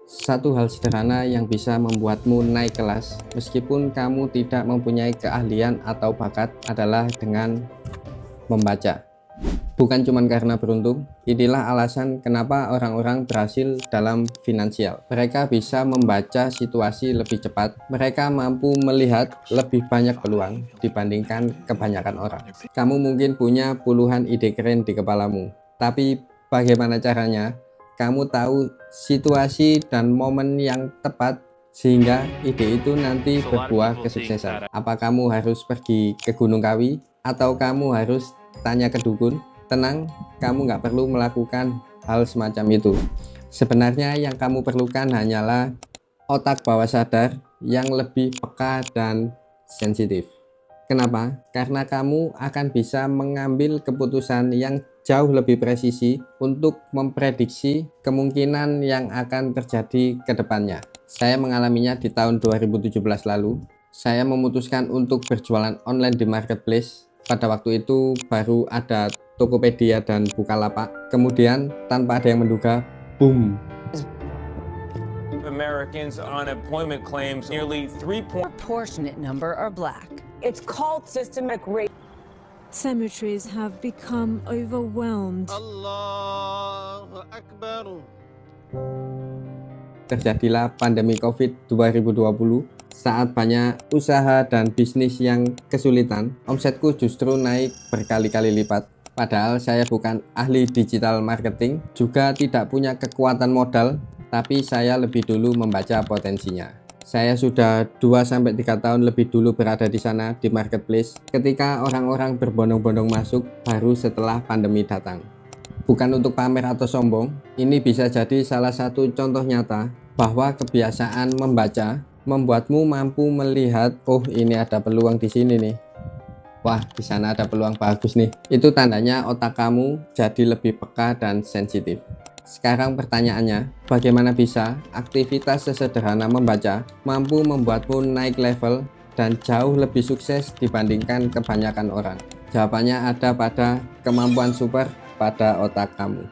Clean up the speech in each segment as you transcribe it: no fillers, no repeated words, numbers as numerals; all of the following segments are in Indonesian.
Satu hal sederhana yang bisa membuatmu naik kelas meskipun kamu tidak mempunyai keahlian atau bakat adalah dengan membaca. Bukan cuma karena beruntung, inilah alasan kenapa orang-orang berhasil dalam finansial. Mereka bisa membaca situasi lebih cepat, mereka mampu melihat lebih banyak peluang dibandingkan kebanyakan orang. Kamu mungkin punya puluhan ide keren di kepalamu, tapi bagaimana caranya? Kamu tahu situasi dan momen yang tepat sehingga ide itu nanti berbuah kesuksesan. Apa kamu harus pergi ke Gunung Kawi atau kamu harus tanya ke dukun? Tenang, kamu nggak perlu melakukan hal semacam itu. Sebenarnya yang kamu perlukan hanyalah otak bawah sadar yang lebih peka dan sensitif. Kenapa? Karena kamu akan bisa mengambil keputusan yang jauh lebih presisi untuk memprediksi kemungkinan yang akan terjadi ke depannya. Saya mengalaminya di tahun 2017 lalu. Saya memutuskan untuk berjualan online di marketplace. Pada waktu itu baru ada Tokopedia dan Bukalapak. Kemudian tanpa ada yang menduga, boom. Americans' unemployment claims nearly 3. Proportionate number are black. It's called systemic racism. Cemeteries have become overwhelmed. Allahu Akbar. Terjadilah pandemi COVID 2020. Saat banyak usaha dan bisnis yang kesulitan, omsetku justru naik berkali-kali lipat. Padahal saya bukan ahli digital marketing, juga tidak punya kekuatan modal, tapi saya lebih dulu membaca potensinya. Saya sudah 2-3 tahun lebih dulu berada di sana di marketplace ketika orang-orang berbondong-bondong masuk baru setelah pandemi datang. Bukan untuk pamer atau sombong, ini bisa jadi salah satu contoh nyata bahwa kebiasaan membaca membuatmu mampu melihat, oh ini ada peluang di sini nih. Wah, di sana ada peluang bagus nih. Itu tandanya otak kamu jadi lebih peka dan sensitif. Sekarang pertanyaannya, bagaimana bisa aktivitas sesederhana membaca mampu membuatmu naik level dan jauh lebih sukses dibandingkan kebanyakan orang? Jawabannya ada pada kemampuan super pada otak kamu.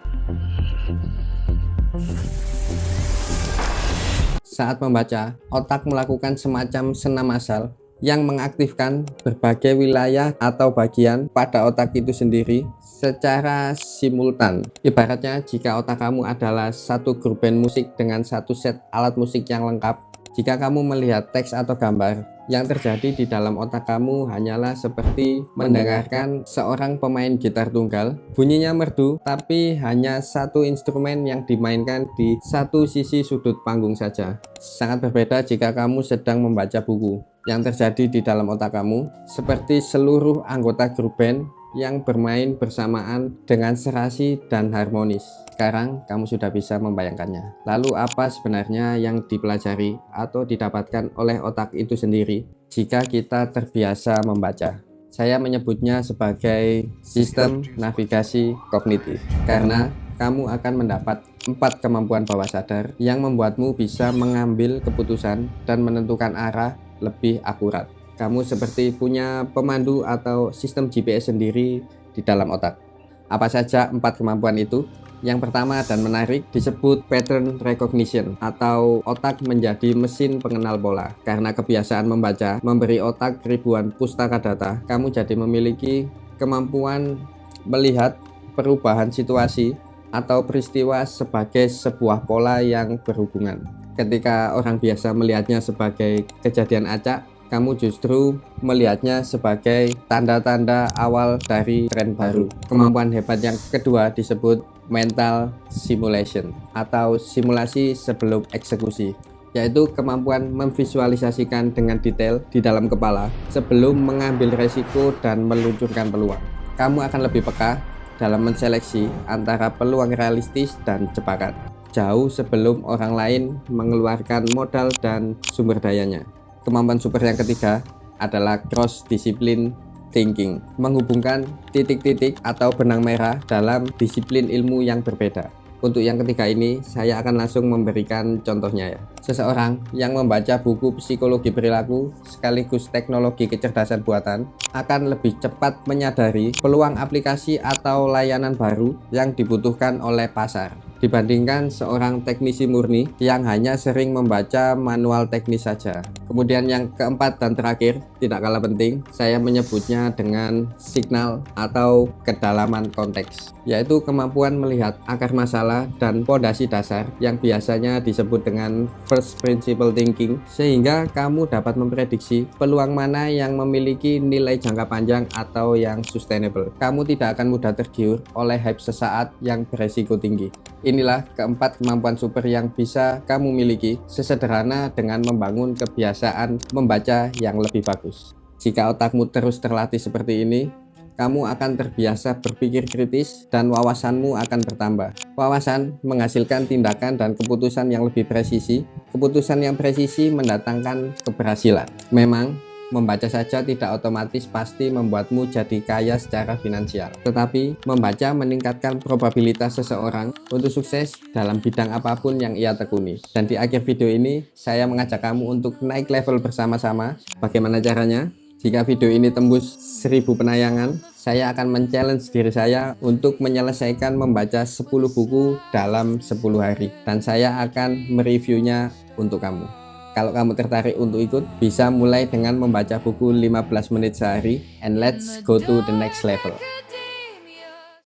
Saat membaca, otak melakukan semacam senam asal yang mengaktifkan berbagai wilayah atau bagian pada otak itu sendiri secara simultan. Ibaratnya jika otak kamu adalah satu grup band musik dengan satu set alat musik yang lengkap, jika kamu melihat teks atau gambar, yang terjadi di dalam otak kamu hanyalah seperti mendengarkan seorang pemain gitar tunggal. Bunyinya merdu, tapi hanya satu instrumen yang dimainkan di satu sisi sudut panggung saja. Sangat berbeda jika kamu sedang membaca buku. Yang terjadi di dalam otak kamu seperti seluruh anggota grup band yang bermain bersamaan dengan serasi dan harmonis. Sekarang kamu sudah bisa membayangkannya. Lalu apa sebenarnya yang dipelajari atau didapatkan oleh otak itu sendiri jika kita terbiasa membaca? Saya menyebutnya sebagai sistem navigasi kognitif, karena kamu akan mendapat 4 kemampuan bawah sadar yang membuatmu bisa mengambil keputusan dan menentukan arah lebih akurat. Kamu seperti punya pemandu atau sistem GPS sendiri di dalam otak. Apa saja 4 kemampuan itu? Yang pertama dan menarik disebut pattern recognition, atau otak menjadi mesin pengenal pola. Karena kebiasaan membaca memberi otak ribuan pustaka data, kamu jadi memiliki kemampuan melihat perubahan situasi atau peristiwa sebagai sebuah pola yang berhubungan. Ketika orang biasa melihatnya sebagai kejadian acak, kamu justru melihatnya sebagai tanda-tanda awal dari tren baru. Kemampuan hebat yang kedua disebut mental simulation, atau simulasi sebelum eksekusi, yaitu kemampuan memvisualisasikan dengan detail di dalam kepala sebelum mengambil resiko dan meluncurkan peluang. Kamu akan lebih peka dalam menseleksi antara peluang realistis dan jebakan, jauh sebelum orang lain mengeluarkan modal dan sumber dayanya. Kemampuan super yang ketiga adalah cross discipline thinking, menghubungkan titik-titik atau benang merah dalam disiplin ilmu yang berbeda. Untuk yang ketiga ini, saya akan langsung memberikan contohnya ya. Seseorang yang membaca buku psikologi perilaku sekaligus teknologi kecerdasan buatan akan lebih cepat menyadari peluang aplikasi atau layanan baru yang dibutuhkan oleh pasar. dibandingkan seorang teknisi murni yang hanya sering membaca manual teknis saja. Kemudian yang keempat dan terakhir, tidak kalah penting, saya menyebutnya dengan signal atau kedalaman konteks, yaitu kemampuan melihat akar masalah dan fondasi dasar yang biasanya disebut dengan first principle thinking, sehingga kamu dapat memprediksi peluang mana yang memiliki nilai jangka panjang atau yang sustainable. Kamu tidak akan mudah tergiur oleh hype sesaat yang beresiko tinggi. Inilah keempat kemampuan super yang bisa kamu miliki, sesederhana dengan membangun kebiasaan membaca yang lebih bagus. Jika otakmu terus terlatih seperti ini, kamu akan terbiasa berpikir kritis dan wawasanmu akan bertambah. Wawasan menghasilkan tindakan dan keputusan yang lebih presisi. Keputusan yang presisi mendatangkan keberhasilan. Memang, membaca saja tidak otomatis pasti membuatmu jadi kaya secara finansial. Tetapi, membaca meningkatkan probabilitas seseorang untuk sukses dalam bidang apapun yang ia tekuni. Dan di akhir video ini, saya mengajak kamu untuk naik level bersama-sama. Bagaimana caranya? Jika video ini tembus 1000 penayangan, saya akan men-challenge diri saya untuk menyelesaikan membaca 10 buku dalam 10 hari. Dan saya akan mereviewnya untuk kamu. Kalau kamu tertarik untuk ikut, bisa mulai dengan membaca buku 15 menit sehari, and let's go to the next level.